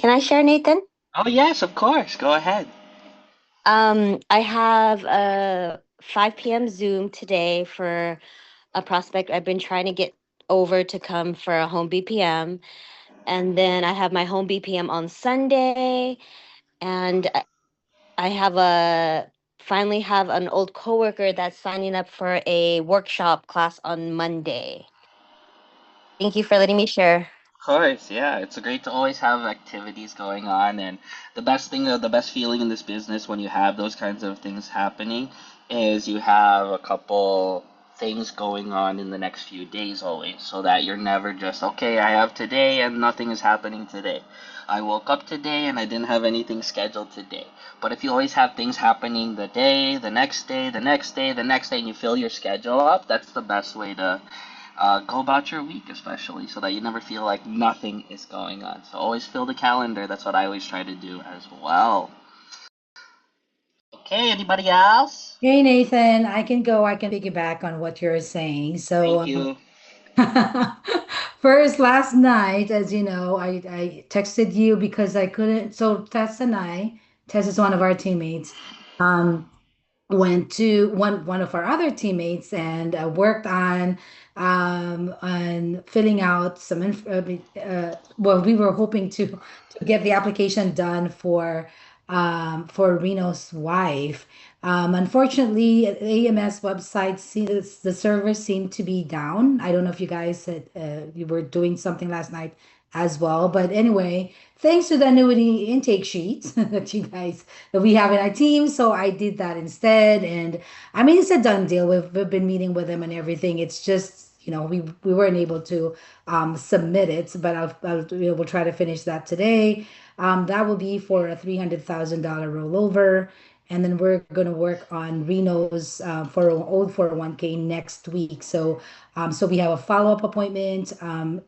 Can I share, Nathan? Oh, yes, of course. Go ahead. I have a 5 p.m. Zoom today for a prospect I've been trying to get over to come for a home BPM. And then I have my home BPM on Sunday. And I have a finally have an old coworker that's signing up for a workshop class on Monday. Thank you for letting me share. Of course, yeah. It's great to always have activities going on, and the best feeling in this business when you have those kinds of things happening is you have a couple things going on in the next few days always, so that you're never just, okay, I have today and nothing is happening today. I woke up today and I didn't have anything scheduled today. But if you always have things happening the day, the next day, the next day, the next day, and you fill your schedule up, that's the best way to go about your week, especially, so that you never feel like nothing is going on. So always fill the calendar. That's what I always try to do as well. Okay, anybody else? Hey Nathan, I can go. I can piggyback on what you're saying. Thank you. First, last night, as you know, I texted you because I couldn't. So Tess is one of our teammates, um, went to one of our other teammates and worked on filling out some well, we were hoping to get the application done for Reno's wife. Unfortunately, the AMS website seems the server seemed to be down. I don't know if you guys said you were doing something last night as well, but anyway, thanks to the annuity intake sheets that we have in our team, so I did that instead. And I mean, it's a done deal. We've been meeting with them and everything. It's just we weren't able to submit it, but we'll try to finish that today. That will be for a $300,000 rollover. And then we're going to work on Reno's for old 401k next week. So we have a follow-up appointment.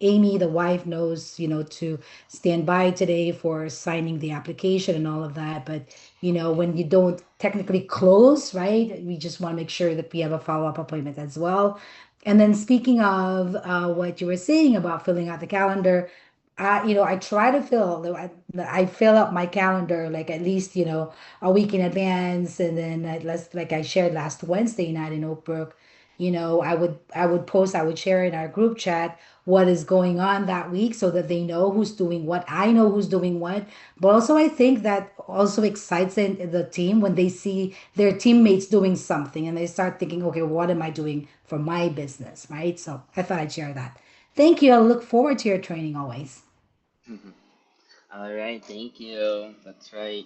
Amy, the wife, knows, to stand by today for signing the application and all of that. But, when you don't technically close, right, we just want to make sure that we have a follow-up appointment as well. And then speaking of what you were saying about filling out the calendar, I try to I fill up my calendar like at least, a week in advance. And then like I shared last Wednesday night in Oak Brook, I would share in our group chat what is going on that week so that they know who's doing what. I know who's doing what. But also I think that also excites the team when they see their teammates doing something and they start thinking, okay, what am I doing for my business, right? So I thought I'd share that. Thank you. I look forward to your training always. All right, thank you. That's right.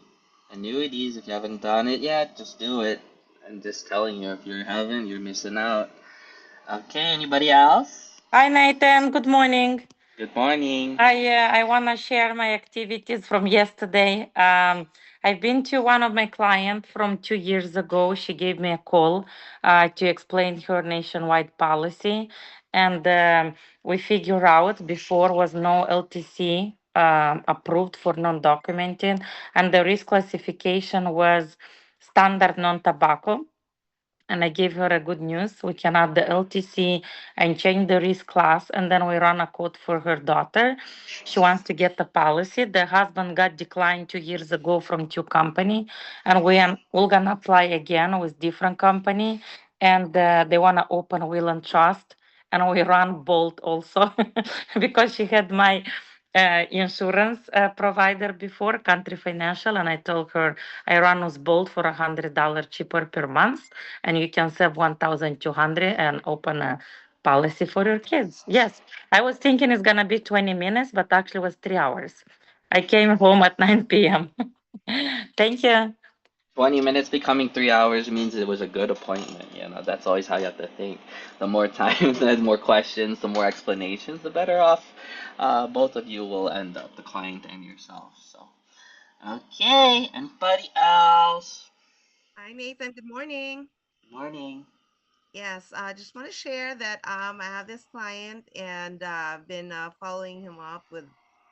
Annuities, if you haven't done it yet, just do it. I'm just telling you, if you haven't, you're missing out. Okay, anybody else? Hi, Nathan. Good morning. Good morning. I want to share my activities from yesterday. I've been to one of my clients from 2 years ago. She gave me a call to explain her nationwide policy, and we figure out before was no LTC approved for non-documented, and the risk classification was standard non-tobacco, and I gave her a good news. We can add the LTC and change the risk class, and then we run a quote for her daughter. She wants to get the policy. The husband got declined 2 years ago from two company, and we're gonna apply again with different company, and they wanna open will and trust. And we run Bolt also because she had my insurance provider before, Country Financial, and I told her I run with Bolt for $100 cheaper per month, and you can save 1,200 and open a policy for your kids. Yes, I was thinking it's gonna be 20 minutes, but actually it was 3 hours. I came home at 9 p.m. Thank you. 20 minutes becoming 3 hours means it was a good appointment. That's always how you have to think. The more time, the more questions, the more explanations, the better off both of you will end up, the client and yourself. So, okay, anybody else? Hi, Nathan. Good morning. Good morning. Yes, I just want to share that I have this client and I've been following him up with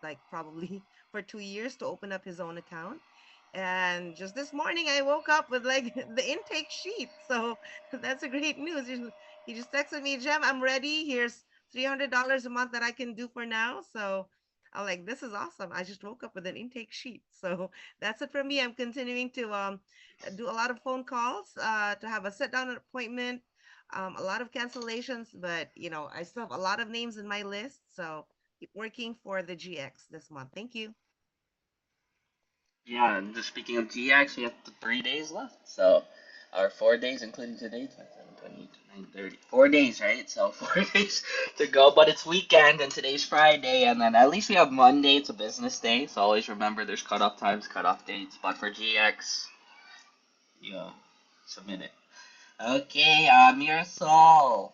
like probably for 2 years to open up his own account. And just this morning, I woke up with like the intake sheet. So that's a great news. He just texted me, Jem, I'm ready. Here's $300 a month that I can do for now. So I'm like, this is awesome. I just woke up with an intake sheet. So that's it for me. I'm continuing to do a lot of phone calls to have a sit down appointment, a lot of cancellations, but I still have a lot of names in my list. So keep working for the GX this month. Thank you. Yeah, and just speaking of GX, we have 3 days left. So, or 4 days, including today, 27, 28, 29, 30. 4 days, right? So, 4 days to go, but it's weekend and today's Friday, and then at least we have Monday. It's a business day, so always remember there's cutoff times, cutoff dates. But for GX, you submit it. Okay, Mirasol.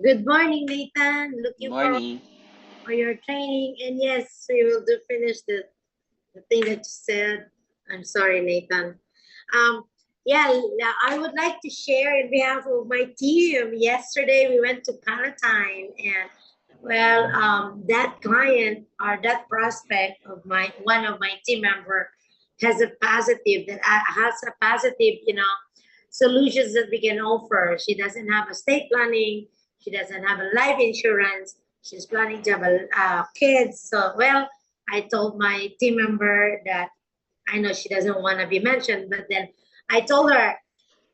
Good morning, Nathan. Looking forward Morning. for your training. And yes, we will do finish the thing that you said. I'm sorry, Nathan. Um, yeah, I would like to share in behalf of my team. Yesterday, we went to Palatine, and well, that client or that prospect of my one of my team member has a positive that has a positive, solutions that we can offer. She doesn't have estate planning. She doesn't have a life insurance. She's planning to have kids. So, well, I told my team member that I know she doesn't want to be mentioned, but then I told her,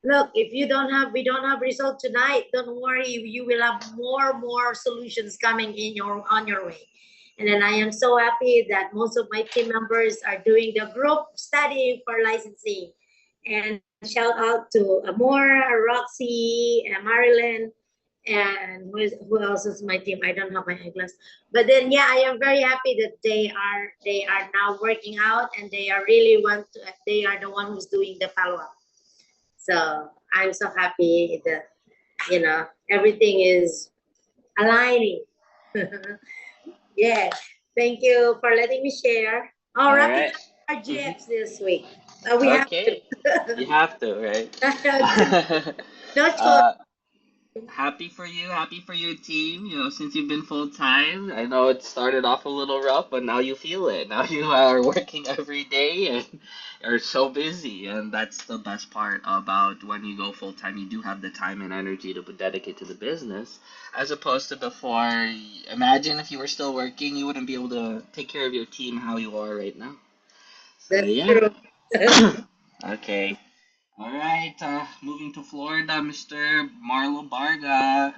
look, if we don't have result tonight, don't worry, you will have more solutions coming in your on your way. And then I am so happy that most of my team members are doing the group study for licensing. And shout out to Amora, Roxy, and Marilyn, and who else is my team? I don't have my eyeglass. But then yeah, I am very happy that they are now working out, and they are really they are the one who's doing the follow-up. So I'm so happy that everything is aligning. Yeah. Thank you for letting me share. Oh, All wrapping right. up our Mm-hmm. GX this week. We have Okay. You to. have to, right? No choice. uh, happy for your team. Since you've been full time, I know it started off a little rough, but now you feel it. Now you are working every day and are so busy, and that's the best part about when you go full time. You do have the time and energy to dedicate to the business, as opposed to before. Imagine if you were still working, you wouldn't be able to take care of your team how you are right now. So That's yeah. true. Okay. All right, moving to Florida, Mr. Marlo Barga.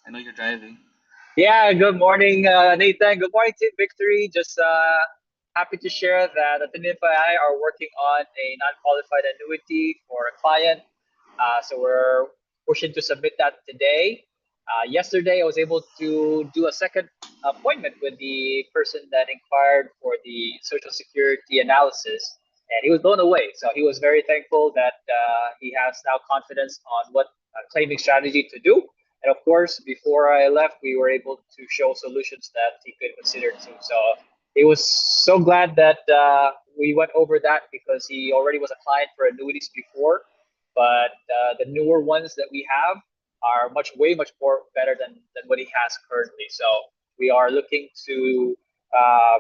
I know you're driving. Yeah, good morning, Nathan. Good morning, Team Victory. Just happy to share that Atenif and I are working on a non-qualified annuity for a client. So we're pushing to submit that today. Yesterday, I was able to do a second appointment with the person that inquired for the Social Security analysis, and he was blown away. So he was very thankful that he has now confidence on what claiming strategy to do. And of course, before I left, we were able to show solutions that he could consider too. So he was so glad that we went over that because he already was a client for annuities before. But the newer ones that we have are way much more better than what he has currently. So we are looking to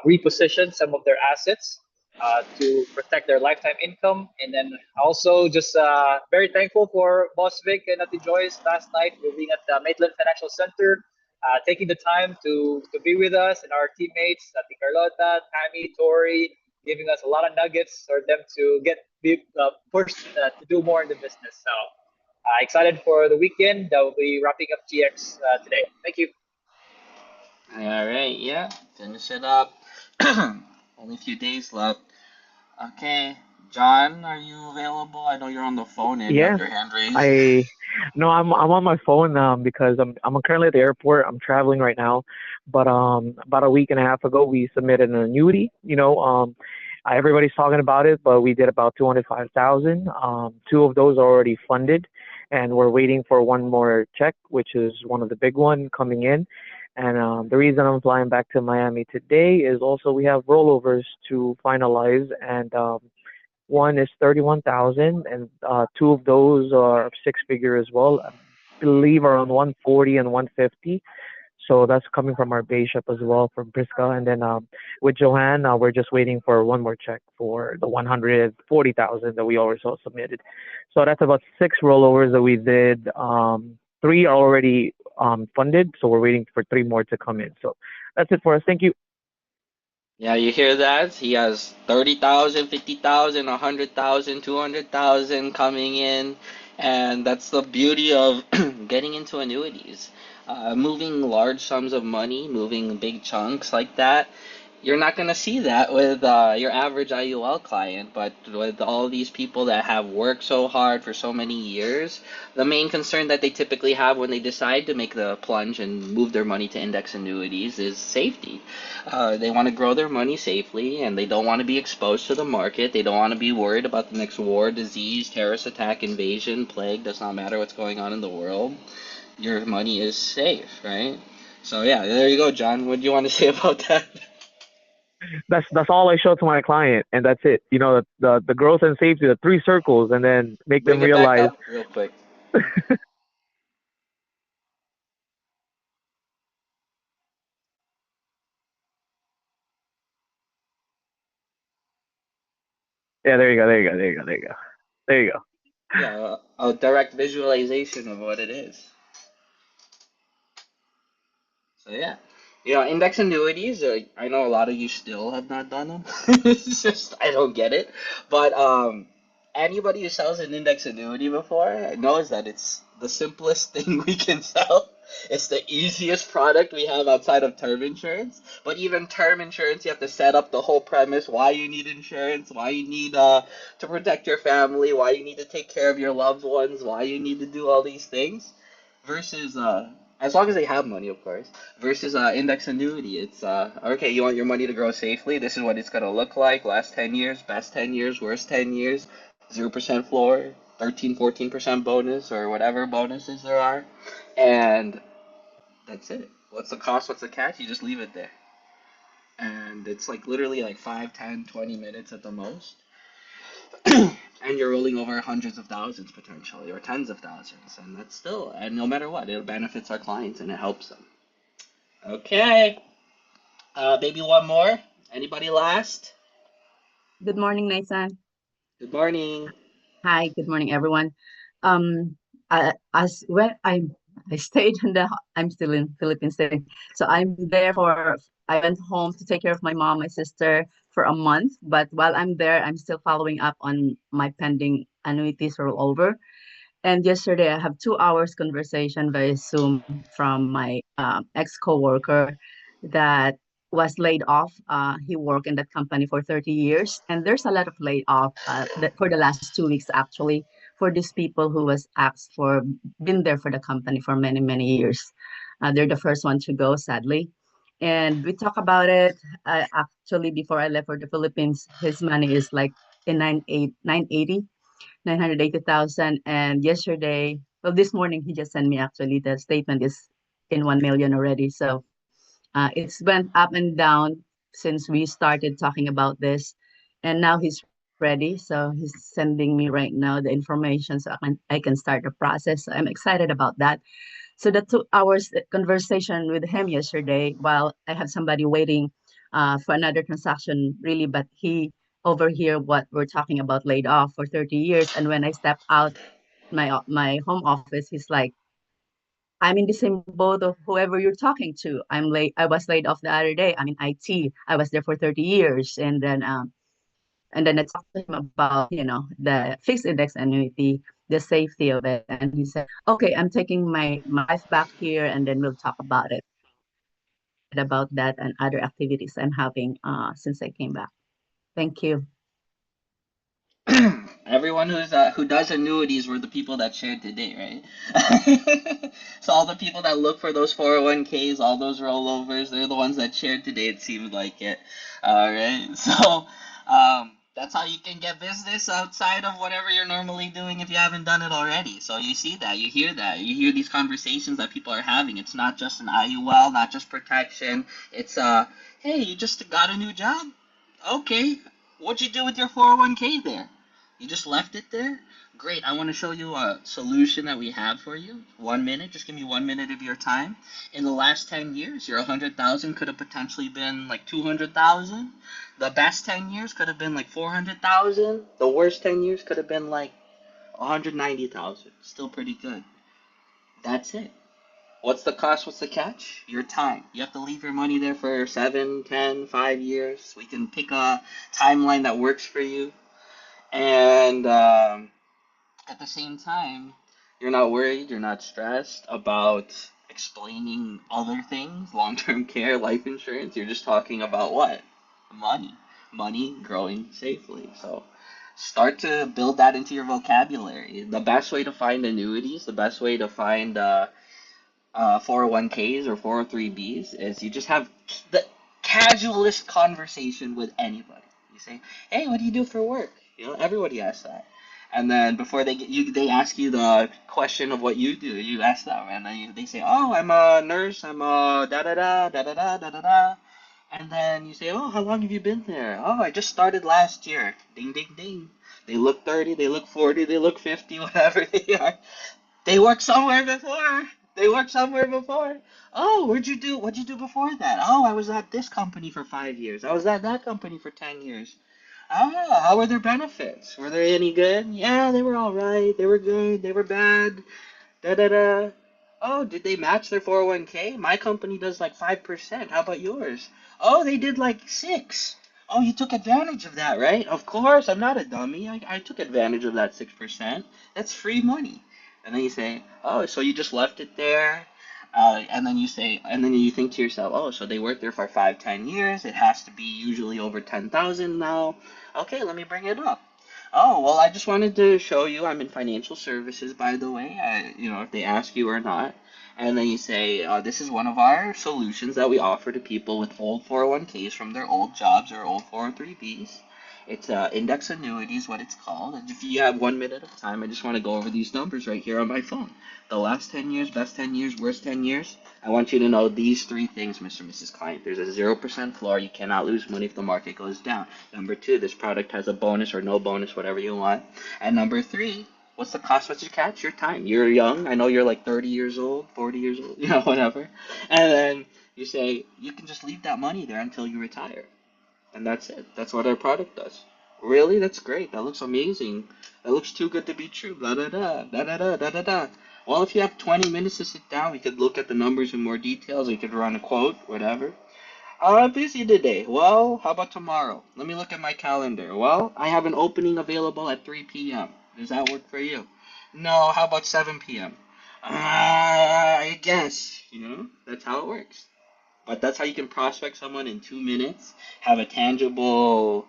reposition some of their assets to protect their lifetime income. And then also just very thankful for Boss Vic and Ati Joyce last night for being at the Maitland Financial Center, taking the time to be with us and our teammates, Ati Carlota, Tammy, Tori, giving us a lot of nuggets for them to be pushed to do more in the business. So excited for the weekend. We'll be wrapping up GX today. Thank you. All right, yeah, finish it up. Only a few days left. Okay, John, are you available? I know you're on the phone and you have Yeah, your hand raised. I no, I'm on my phone because I'm currently at the airport. I'm traveling right now, but about a week and a half ago we submitted an annuity. Everybody's talking about it, but we did about 205,000. Two of those are already funded, and we're waiting for one more check, which is one of the big one coming in. And the reason I'm flying back to Miami today is also we have rollovers to finalize, and one is 31,000, and two of those are six figure as well. I believe around 140 and 150. So that's coming from our base ship as well from Prisca. And then with Joanne, we're just waiting for one more check for the 140,000 that we also submitted. So that's about six rollovers that we did. Three are already funded, so we're waiting for three more to come in. So That's it for us. Thank you. Yeah, you hear that? He has 30,000, 50,000, 100,000, 200,000 coming in, and that's the beauty of getting into annuities. Moving large sums of money, moving big chunks like that. You're not going to see that with your average IUL client, but with all these people that have worked so hard for so many years, the main concern that they typically have when they decide to make the plunge and move their money to index annuities is safety. They want to grow their money safely, and they don't want to be exposed to the market. They don't want to be worried about the next war, disease, terrorist attack, invasion, plague. Does not matter what's going on in the world. Your money is safe, right? So yeah, there you go, John. What do you want to say about that? That's all I show to my client, and that's it. The growth and safety, the three circles, and then make them Bring it back realize. up real quick. Yeah, there you go, there you go, there you go, there you go, there you go. Yeah, a direct visualization of what it is. So yeah, index annuities. I know a lot of you still have not done them. It's just I don't get it. But anybody who sells an index annuity before knows that it's the simplest thing we can sell. It's the easiest product we have outside of term insurance. But even term insurance, you have to set up the whole premise why you need insurance, why you need to protect your family, why you need to take care of your loved ones, why you need to do all these things. Versus as long as they have money, of course. Versus index annuity, it's okay. You want your money to grow safely. This is what it's gonna look like. Last 10 years, best 10 years, worst 10 years, 0% floor, 13, 14% bonus, or whatever bonuses there are, and that's it. What's the cost? What's the catch? You just leave it there, and it's like literally like 5, 10, 20 minutes at the most. And you're rolling over hundreds of thousands potentially, or tens of thousands, and that's still, and no matter what, it benefits our clients and it helps them. Okay, maybe one more. Anybody last? Good morning, Nathan. Good morning. Hi, good morning, everyone. As when I stayed in I'm still in Philippines staying. So I went home to take care of my mom, my sister for a month. But while I'm there, I'm still following up on my pending annuities rollover. And yesterday, I have 2 hours conversation via Zoom from my ex-coworker that was laid off. He worked in that company for 30 years, and there's a lot of layoff for the last 2 weeks actually for these people who was asked for been there for the company for many many years. They're the first one to go, sadly. And we talk about it. Actually, before I left for the Philippines, his money is like in 980,000. And yesterday, well, this morning, he just sent me actually the statement is in 1 million already. So it's went up and down since we started talking about this. And now he's ready. So he's sending me right now the information so I can start the process. So I'm excited about that. So the 2 hours conversation with him yesterday, while I have somebody waiting for another transaction, really, but he overhear what we're talking about laid off for 30 years. And when I step out my home office, he's like, I'm in the same boat of whoever you're talking to. I was laid off the other day. I'm in IT. I was there for 30 years. And then I talked to him about, the fixed index annuity, the safety of it. And he said, okay, I'm taking my life back here and then we'll talk about it. Excited about that and other activities I'm having since I came back. Thank you. Everyone who does annuities were the people that shared today, right? So all the people that look for those 401ks, all those rollovers, they're the ones that shared today. It seemed like it. All right. So that's how you can get business outside of whatever you're normally doing if you haven't done it already. So you see that, you hear that, you hear these conversations that people are having. It's not just an IUL, not just protection. It's hey, you just got a new job. Okay, what'd you do with your 401k there? You just left it there? Great. I want to show you a solution that we have for you. 1 minute. Just give me 1 minute of your time. In the last 10 years, your 100,000 could have potentially been like 200,000. The best 10 years could have been like 400,000. The worst 10 years could have been like 190,000. Still pretty good. That's it. What's the cost? What's the catch? Your time. You have to leave your money there for 7, 10, 5 years. We can pick a timeline that works for you. And at the same time, you're not worried, you're not stressed about explaining other things, long-term care, life insurance. You're just talking about what? Money. Money growing safely. So start to build that into your vocabulary. The best way to find annuities, the best way to find 401ks or 403bs is you just have the casualist conversation with anybody. You say, "Hey, what do you do for work?" You know, everybody asks that. And then before they get you, they ask you the question of what you do. You ask them, and then they say, "Oh, I'm a nurse. I'm a da da da da da da da da da." And then you say, "Oh, how long have you been there?" "Oh, I just started last year." Ding, ding, ding. They look 30, they look 40, they look 50, whatever they are. They worked somewhere before. They worked somewhere before. Oh, what'd you do before that? Oh, I was at this company for 5 years. I was at that company for 10 years. Ah, how were their benefits? Were they any good? Yeah, they were all right. They were good. They were bad. Da da da. Oh, did they match their 401k? My company does like 5%. How about yours? Oh, they did like 6. Oh, you took advantage of that, right? Of course, I'm not a dummy. I took advantage of that 6%. That's free money. And then you say, oh, so you just left it there? And then you think to yourself, oh, so they worked there for 5, 10 years. It has to be usually over 10,000 now. Okay, let me bring it up. Oh, well, I just wanted to show you I'm in financial services, by the way, if they ask you or not. And then you say, this is one of our solutions that we offer to people with old 401ks from their old jobs or old 403bs. It's index annuity is what it's called. And if you have 1 minute of time, I just want to go over these numbers right here on my phone. The last 10 years, best 10 years, worst 10 years. I want you to know these 3 things, Mr. and Mrs. Client. There's a 0% floor. You cannot lose money if the market goes down. Number 2, this product has a bonus or no bonus, whatever you want. And number 3, what's the cost? What's your catch? Your time. You're young. I know you're like 30 years old, 40 years old, whatever. And then you say, you can just leave that money there until you retire. And that's it. That's what our product does. Really? That's great. That looks amazing. That looks too good to be true. Da da da da da da da da da. Well, if you have 20 minutes to sit down, we could look at the numbers in more details. We could run a quote, whatever. I'm busy today. Well, how about tomorrow? Let me look at my calendar. Well, I have an opening available at 3 p.m. Does that work for you? No, how about 7 p.m.? I guess, that's how it works. But that's how you can prospect someone in 2 minutes, have a tangible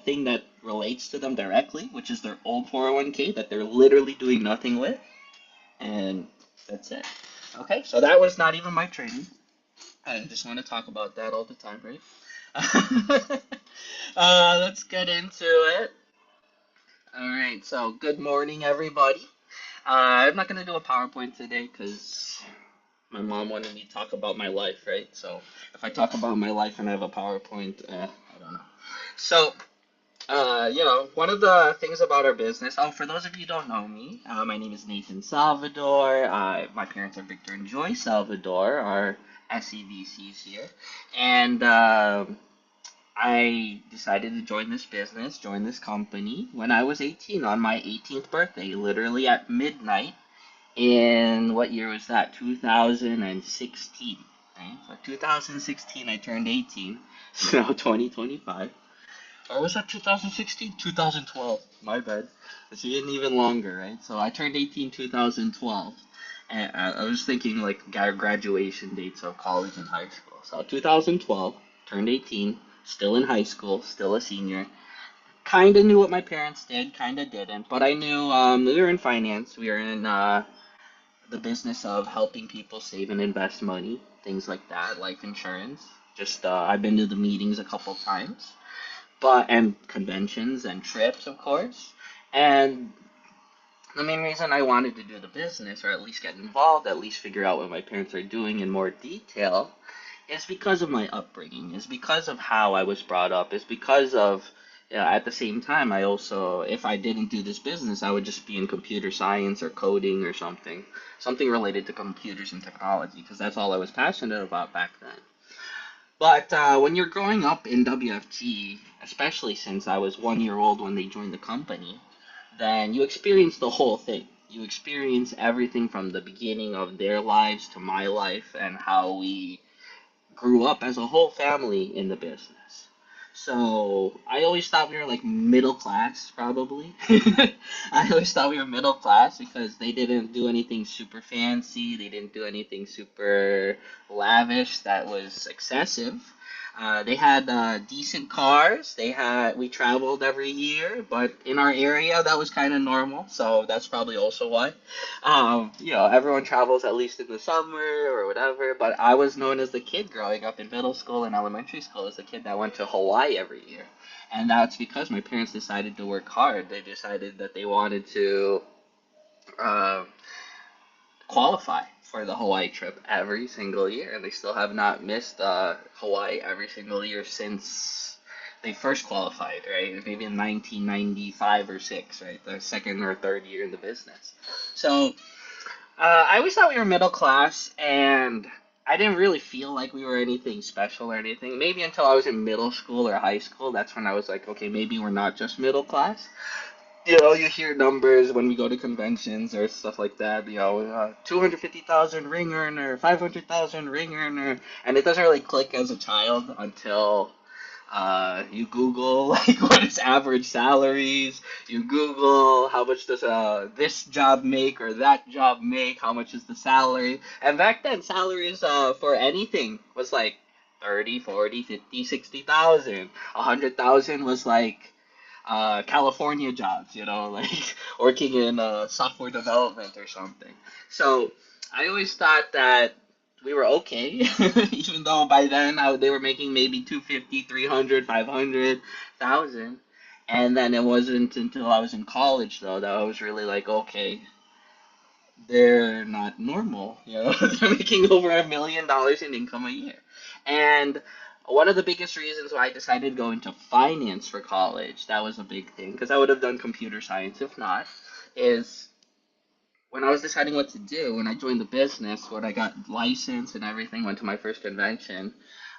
thing that relates to them directly, which is their old 401k that they're literally doing nothing with, and that's it. Okay, so that was not even my training. I just want to talk about that all the time, right? Let's get into it. All right, so good morning, everybody. I'm not going to do a PowerPoint today because my mom wanted me to talk about my life, right? So if I talk about my life and I have a PowerPoint, I don't know. So, one of the things about our business, for those of you who don't know me, my name is Nathan Salvador. My parents are Victor and Joy Salvador, our SEVCs here. And I decided to join this business, join this company when I was 18, on my 18th birthday, literally at midnight. In what year was that? 2016. Right? So 2016, I turned 18. So 2025. Or was that 2016? 2012. My bad. It's even longer, right? So I turned 18 2012. And I was thinking like graduation dates of college and high school. So 2012, turned 18, still in high school, still a senior. Kinda knew what my parents did, kinda didn't. But I knew we were in finance. We were in the business of helping people save and invest money, things like that, life insurance. Just I've been to the meetings a couple times, and conventions and trips, of course. And the main reason I wanted to do the business, or at least get involved, at least figure out what my parents are doing in more detail, is because of my upbringing. Is because of how I was brought up. Is because of at the same time, I also, if I didn't do this business, I would just be in computer science or coding or something related to computers and technology, because that's all I was passionate about back then. But when you're growing up in WFG, especially since I was 1 year old when they joined the company, then you experience the whole thing. You experience everything from the beginning of their lives to my life and how we grew up as a whole family in the business. So I always thought we were like middle class, probably. I always thought we were middle class because they didn't do anything super fancy. They didn't do anything super lavish that was excessive. They had decent cars. We traveled every year, but in our area that was kind of normal. So that's probably also why. Everyone travels at least in the summer or whatever. But I was known as the kid growing up in middle school and elementary school as the kid that went to Hawaii every year, and that's because my parents decided to work hard. They decided that they wanted to. Uh, Qualify for the Hawaii trip every single year, and they still have not missed Hawaii every single year since they first qualified, right? Maybe in 1995 or six, right? The second or third year in the business. So I always thought we were middle class, and I didn't really feel like we were anything special or anything. Maybe until I was in middle school or high school, that's when I was like, okay, maybe we're not just middle class. You hear numbers when we go to conventions or stuff like that. 250,000 ring earner, 500,000 ring earner, and it doesn't really click as a child until you Google like what is average salaries. You Google how much does this job make or that job make. How much is the salary? And back then, salaries for anything was like 30, 40, 50, 60,000. 100,000 was like California jobs, like working in software development or something. So I always thought that we were okay, even though by then they were making maybe 250, 300, 500,000. And then it wasn't until I was in college, though, that I was really like, okay, they're not normal. They're making over $1 million in income a year. And one of the biggest reasons why I decided to go into finance for college, that was a big thing, because I would have done computer science if not, is when I was deciding what to do, when I joined the business, when I got licensed and everything, went to my first convention,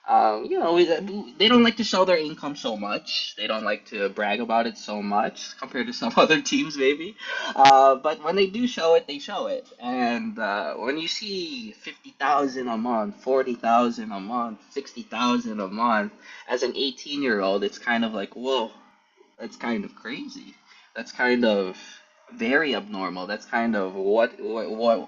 they don't like to show their income so much. They don't like to brag about it so much compared to some other teams, maybe. But when they do show it, they show it. And when you see 50,000 a month, 40,000 a month, 60,000 a month, as an 18-year-old, it's kind of like, whoa, that's kind of crazy. That's kind of very abnormal. That's kind of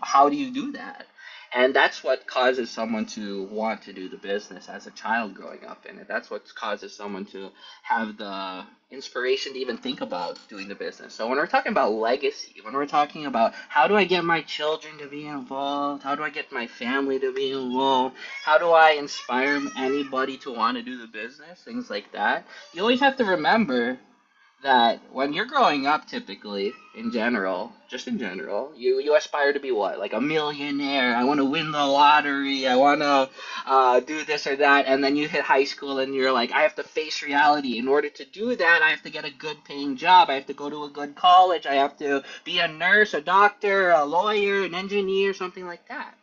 how do you do that? And that's what causes someone to want to do the business as a child growing up in it. That's what causes someone to have the inspiration to even think about doing the business. So when we're talking about legacy, when we're talking about how do I get my children to be involved, how do I get my family to be involved, how do I inspire anybody to want to do the business, things like that, you always have to remember that when you're growing up, typically, just in general, you aspire to be what? Like a millionaire. I want to win the lottery. I want to do this or that. And then you hit high school and you're like, I have to face reality. In order to do that, I have to get a good paying job. I have to go to a good college. I have to be a nurse, a doctor, a lawyer, an engineer, something like that.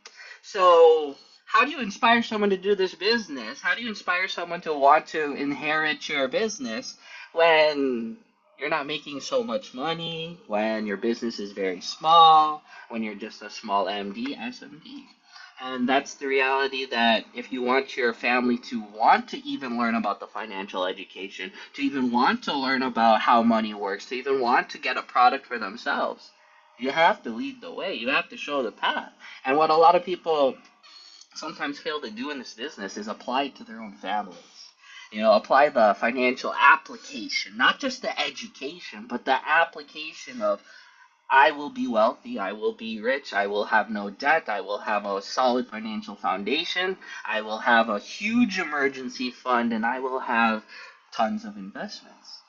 So how do you inspire someone to do this business? How do you inspire someone to want to inherit your business when you're not making so much money, when your business is very small, when you're just a small MD, SMD? And that's the reality that if you want your family to want to even learn about the financial education, to even want to learn about how money works, to even want to get a product for themselves, you have to lead the way. You have to show the path. And what a lot of people sometimes fail to do in this business is apply it to their own families. Apply the financial application, not just the education, but the application of I will be wealthy, I will be rich, I will have no debt, I will have a solid financial foundation, I will have a huge emergency fund, and I will have tons of investments.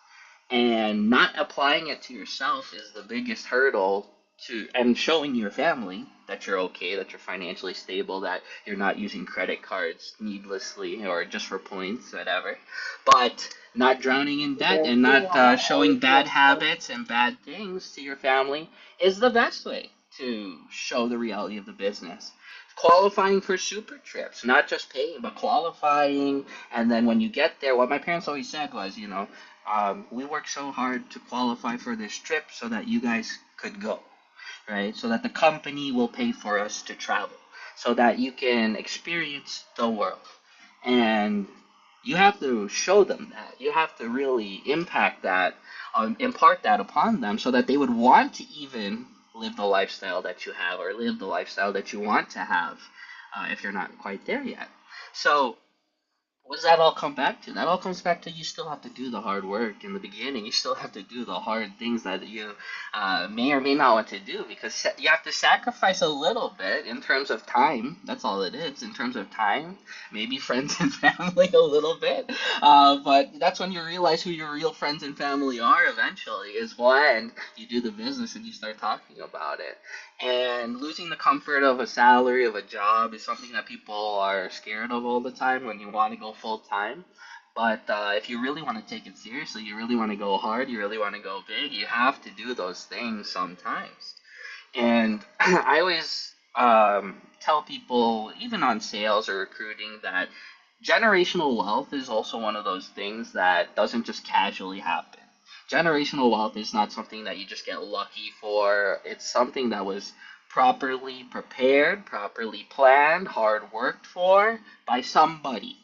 And not applying it to yourself is the biggest hurdle and showing your family that you're okay, that you're financially stable, that you're not using credit cards needlessly or just for points, whatever. But not drowning in debt and not showing bad habits and bad things to your family is the best way to show the reality of the business. Qualifying for super trips, not just paying, but qualifying. And then when you get there, what my parents always said was, we worked so hard to qualify for this trip so that you guys could go. right? So that the company will pay for us to travel, so that you can experience the world. And you have to show them that. You have to really impart that upon them so that they would want to even live the lifestyle that you have or live the lifestyle that you want to have if you're not quite there yet. So what does that all come back to? That all comes back to you still have to do the hard work in the beginning. You still have to do the hard things that you may or may not want to do because you have to sacrifice a little bit in terms of time. That's all it is in terms of time. Maybe friends and family a little bit. But that's when you realize who your real friends and family are eventually, is when you do the business and you start talking about it. And losing the comfort of a salary, of a job, is something that people are scared of all the time when you want to go full time. But if you really want to take it seriously, you really want to go hard, you really want to go big, you have to do those things sometimes. And I always tell people, even on sales or recruiting, that generational wealth is also one of those things that doesn't just casually happen. Generational wealth is not something that you just get lucky for. It's something that was properly prepared, properly planned, hard worked for by somebody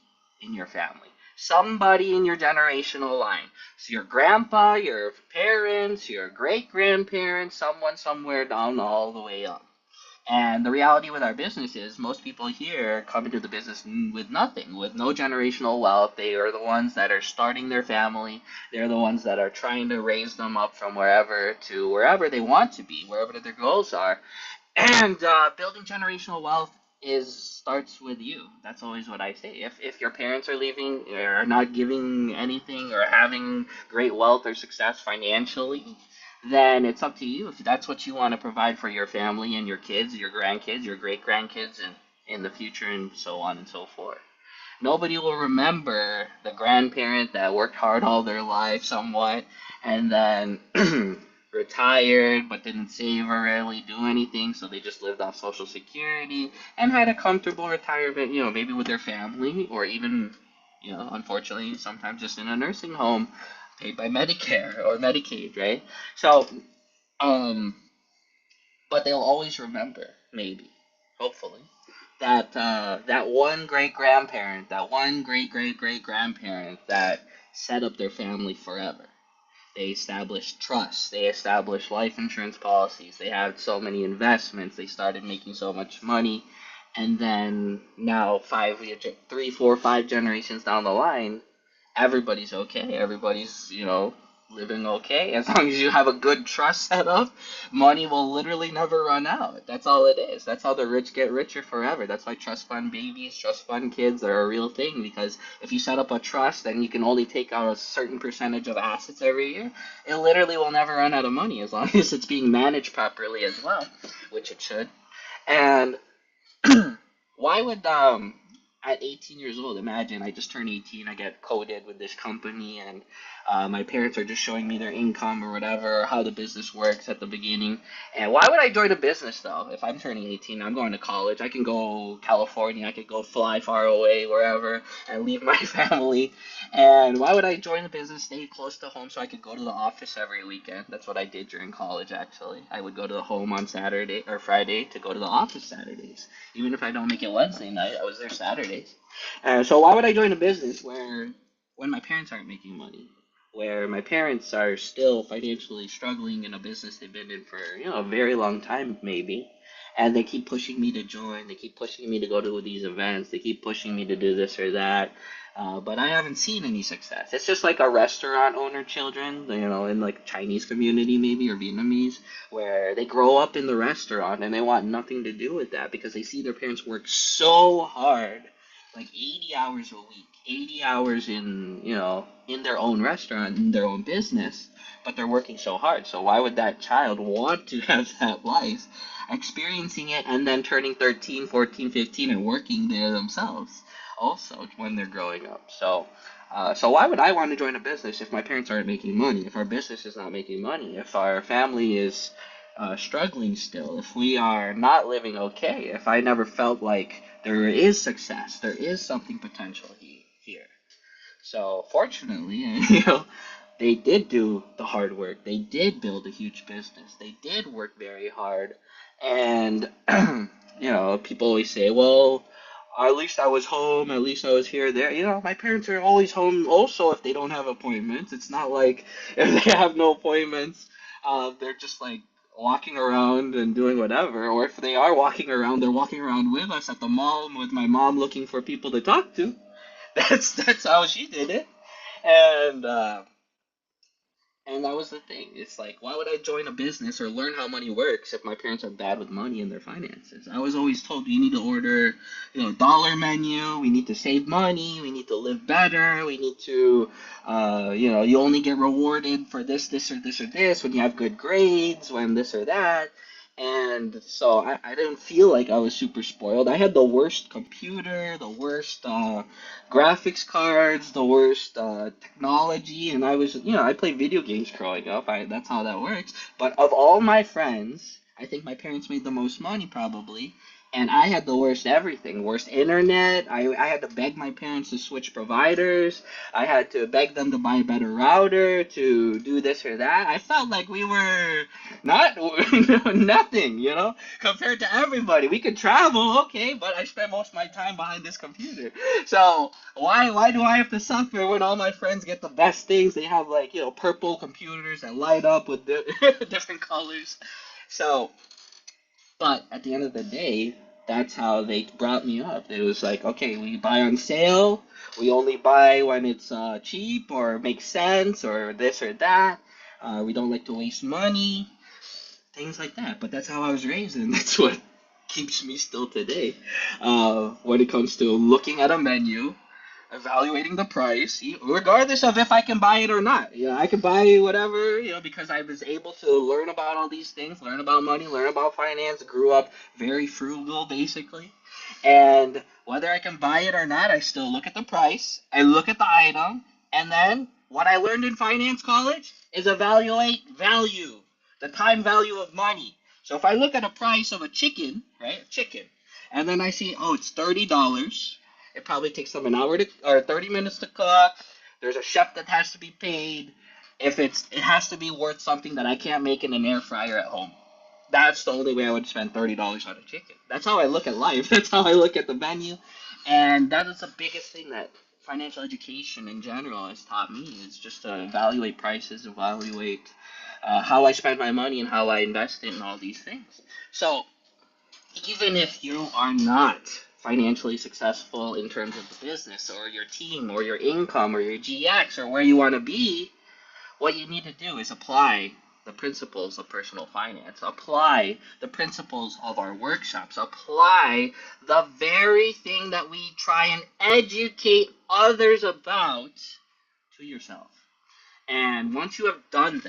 in your family. Somebody in your generational line. So your grandpa, your parents, your great grandparents, someone somewhere down all the way up. And the reality with our business is most people here come into the business with nothing, with no generational wealth. They are the ones that are starting their family. They're the ones that are trying to raise them up from wherever to wherever they want to be, wherever their goals are. And building generational wealth is starts with you. That's always what I say. If your parents are leaving or are not giving anything or having great wealth or success financially, then it's up to you if that's what you want to provide for your family and your kids, your grandkids, your great grandkids, and in the future, and so on and so forth. Nobody will remember the grandparent that worked hard all their life somewhat and then retired but didn't save or really do anything, so they just lived off Social Security and had a comfortable retirement, maybe with their family or even, unfortunately, sometimes just in a nursing home paid by Medicare or Medicaid, right? So, um, but they'll always remember, maybe, hopefully, that one great grandparent, that one great great great grandparent that set up their family forever. They established trust. They established life insurance policies. They had so many investments. They started making so much money, and then now 3, 4, 5 generations down the line, everybody's okay. Everybody's, living okay. As long as you have a good trust set up, money will literally never run out. That's all it is. That's how the rich get richer forever. That's why trust fund babies, trust fund kids are a real thing, because if you set up a trust and you can only take out a certain percentage of assets every year, it literally will never run out of money as long as it's being managed properly as well, which it should. And why would at 18 years old, imagine I just turned 18, I get coded with this company, and my parents are just showing me their income or whatever, or how the business works at the beginning. And why would I join a business though? If I'm turning 18, I'm going to college. I can go California, I could go fly far away, wherever, and leave my family. And why would I join the business, stay close to home so I could go to the office every weekend? That's what I did during college, actually. I would go to the home on Saturday or Friday to go to the office Saturdays. Even if I don't make it Wednesday night, I was there Saturdays. So why would I join a business when my parents aren't making money? Where my parents are still financially struggling in a business they've been in for, a very long time, maybe. And they keep pushing me to join. They keep pushing me to go to these events. They keep pushing me to do this or that. But I haven't seen any success. It's just like a restaurant owner children, in like Chinese community maybe or Vietnamese, where they grow up in the restaurant and they want nothing to do with that because they see their parents work so hard, like 80 hours a week, 80 hours in their own restaurant, in their own business, but they're working so hard. So why would that child want to have that life, experiencing it and then turning 13, 14, 15 and working there themselves also when they're growing up? So why would I want to join a business if my parents aren't making money, if our business is not making money, if our family is struggling still, if we are not living okay, if I never felt like there is success, there is something potential here. So fortunately, they did do the hard work. They did build a huge business. They did work very hard. And, people always say, well, at least I was home. At least I was here, there. My parents are always home also if they don't have appointments. It's not like if they have no appointments, they're just like walking around and doing whatever. Or if they are walking around, they're walking around with us at the mall with my mom looking for people to talk to. That's how she did it. And and that was the thing. It's like, why would I join a business or learn how money works if my parents are bad with money and their finances? I was always told you need to order, dollar menu. We need to save money. We need to live better. We need to, you only get rewarded for this, or this, or this when you have good grades, when this or that. And so I didn't feel like I was super spoiled. I had the worst computer, the worst graphics cards, the worst technology, and I played video games growing up. That's how that works. But of all my friends, I think my parents made the most money probably, and I had the worst everything, worst internet. I had to beg my parents to switch providers. I had to beg them to buy a better router, to do this or that. I felt like we were not nothing, compared to everybody. We could travel, okay, but I spent most of my time behind this computer. So why do I have to suffer when all my friends get the best things? They have like purple computers that light up with different colors. So, but at the end of the day, that's how they brought me up. It was like, okay, we buy on sale. We only buy when it's cheap or makes sense or this or that. We don't like to waste money, things like that. But that's how I was raised, and that's what keeps me still today. When it comes to looking at a menu, evaluating the price, regardless of if I can buy it or not. I can buy whatever, because I was able to learn about all these things, learn about money, learn about finance, grew up very frugal, basically. And whether I can buy it or not, I still look at the price, I look at the item, and then what I learned in finance college is evaluate value, the time value of money. So if I look at a price of a chicken, right, chicken, and then I see, oh, it's $30. It probably takes them an hour or 30 minutes to cook. There's a chef that has to be paid. It has to be worth something that I can't make in an air fryer at home. That's the only way I would spend $30 on a chicken. That's how I look at life. That's how I look at the menu. And that is the biggest thing that financial education in general has taught me, is just to evaluate prices, evaluate how I spend my money and how I invest it in all these things. So even if you are not financially successful in terms of the business or your team or your income or your GX or where you want to be, what you need to do is apply the principles of personal finance, apply the principles of our workshops, apply the very thing that we try and educate others about to yourself. And once you have done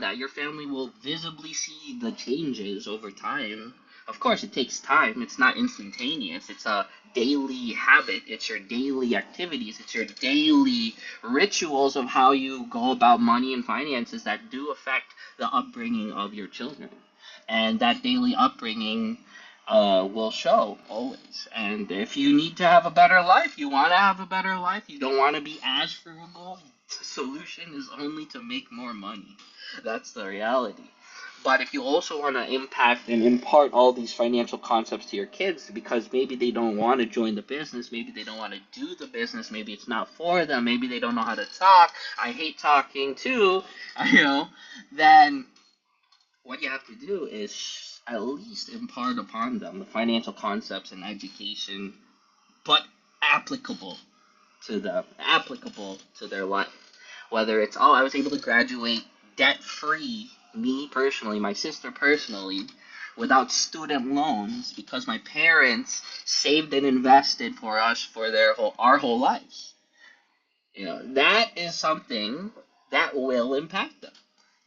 that, your family will visibly see the changes over time. Of course, it takes time. It's not instantaneous. It's a daily habit. It's your daily activities. It's your daily rituals of how you go about money and finances that do affect the upbringing of your children. And that daily upbringing will show always. And if you need to have a better life, you want to have a better life, you don't want to be as frugal, the solution is only to make more money. That's the reality. But if you also want to impact and impart all these financial concepts to your kids, because maybe they don't want to join the business, maybe they don't want to do the business, maybe it's not for them, maybe they don't know how to talk, I hate talking too, then what you have to do is at least impart upon them the financial concepts and education, but applicable to them, applicable to their life. Whether it's, oh, I was able to graduate debt free, me personally, my sister personally, without student loans because my parents saved and invested for us for our whole lives. That is something that will impact them,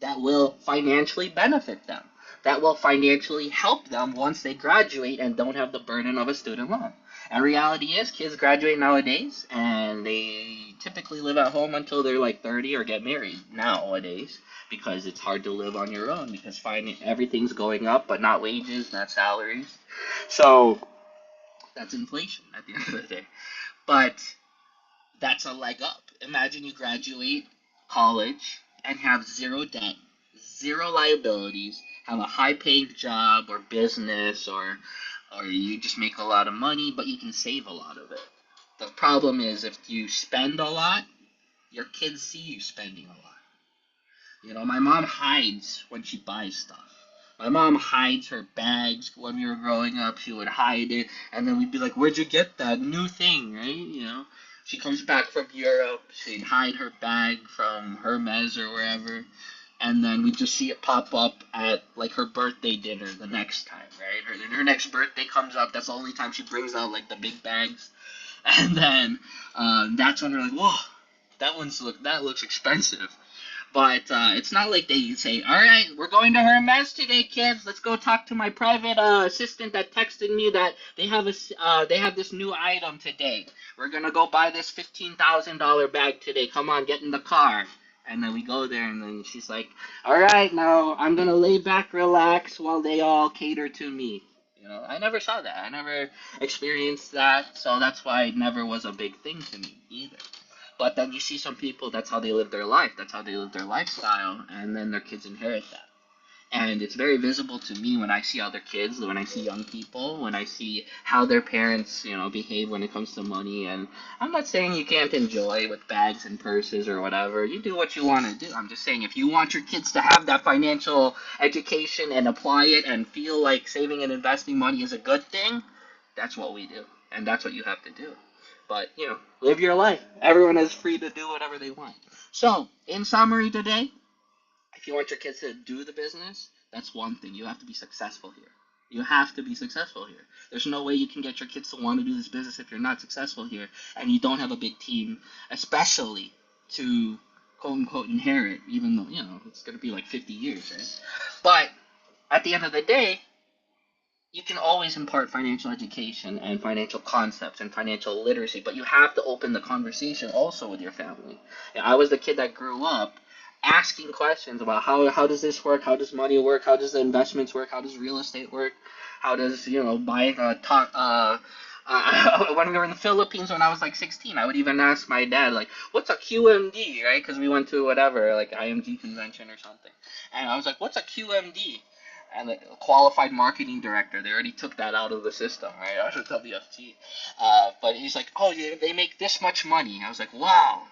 that will financially benefit them, that will financially help them once they graduate and don't have the burden of a student loan. And reality is, kids graduate nowadays and they typically live at home until they're like 30 or get married nowadays because it's hard to live on your own because everything's going up, but not wages, not salaries. So that's inflation at the end of the day. But that's a leg up. Imagine you graduate college and have zero debt, zero liabilities, have a high paying job or business, or you just make a lot of money, but you can save a lot of it. The problem is if you spend a lot, your kids see you spending a lot. You know, my mom hides when she buys stuff. My mom hides her bags when we were growing up. She would hide it, and then we'd be like, "Where'd you get that new thing?" Right? You know, she comes back from Europe. She'd hide her bag from Hermes or wherever, and then we just see it pop up at like her birthday dinner the next time. Right? Her next birthday comes up. That's the only time she brings out like the big bags, and then that's when we're like, "Whoa, that looks expensive." But it's not like they say, "All right, we're going to Hermes today, kids. Let's go talk to my private assistant that texted me that they have this new item today. We're gonna go buy this $15,000 bag today. Come on, get in the car." And then we go there, and then she's like, "All right, now I'm gonna lay back, relax, while they all cater to me." You know, I never saw that. I never experienced that, so that's why it never was a big thing to me either. But then you see some people, that's how they live their life, that's how they live their lifestyle, and then their kids inherit that. And it's very visible to me when I see other kids, when I see young people, when I see how their parents, you know, behave when it comes to money. And I'm not saying you can't enjoy with bags and purses or whatever. You do what you want to do. I'm just saying if you want your kids to have that financial education and apply it and feel like saving and investing money is a good thing, that's what we do. And that's what you have to do. But, you know, live your life. Everyone is free to do whatever they want. So, in summary today, if you want your kids to do the business, that's one thing. You have to be successful here. You have to be successful here. There's no way you can get your kids to want to do this business if you're not successful here and you don't have a big team, especially to quote unquote inherit, even though, you know, it's going to be like 50 years, right? But at the end of the day, you can always impart financial education and financial concepts and financial literacy, but you have to open the conversation also with your family. Yeah, I was the kid that grew up asking questions about how does this work, how does money work, how does the investments work, how does real estate work, how does buying a talk. When we were in the Philippines when I was like 16, I would even ask my dad like, "What's a QMD?" Right? Because we went to whatever like IMG convention or something, and I was like, "What's a QMD?" And the qualified marketing director, they already took that out of the system, right? Out of WFT. But he's like, "Oh, yeah, they make this much money." I was like, "Wow."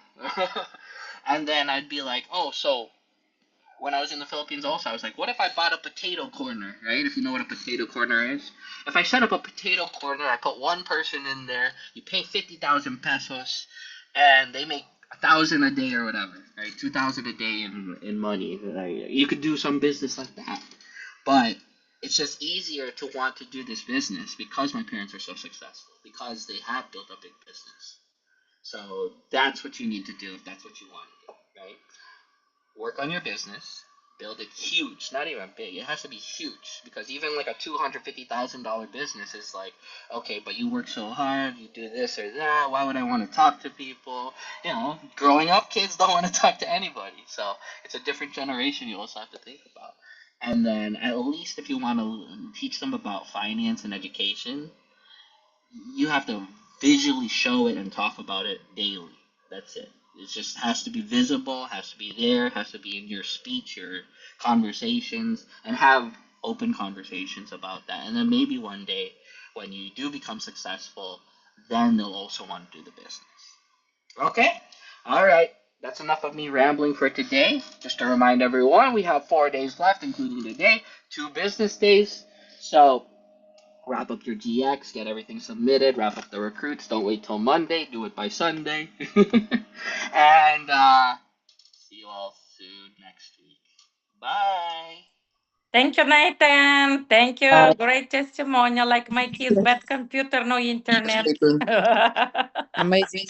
And then I'd be like, "Oh, so when I was in the Philippines also, I was like, what if I bought a potato corner, right? If you know what a potato corner is. If I set up a potato corner, I put one person in there, you pay 50,000 pesos, and they make 1,000 a day or whatever, right? 2,000 a day in money. Right? You could do some business like that. But it's just easier to want to do this business because my parents are so successful, because they have built a big business. So that's what you need to do if that's what you want to do, right? Work on your business, build it huge, not even big. It has to be huge because even like a $250,000 business is like, okay, but you work so hard, you do this or that. Why would I want to talk to people? You know, growing up, kids don't want to talk to anybody. So it's a different generation you also have to think about. And then at least if you want to teach them about finance and education, you have to visually show it and talk about it daily. That's it. It just has to be visible, has to be there, has to be in your speech, your conversations, and have open conversations about that. And then maybe one day, when you do become successful, then they'll also want to do the business. Okay? All right. That's enough of me rambling for today. Just to remind everyone, we have 4 days left, including today, 2 business days. So wrap up your GX, get everything submitted, wrap up the recruits. Don't wait till Monday, do it by Sunday. And see you all soon next week. Bye. Thank you, Nathan. Thank you. Great testimonial. Like my kids, bad computer, no internet. Amazing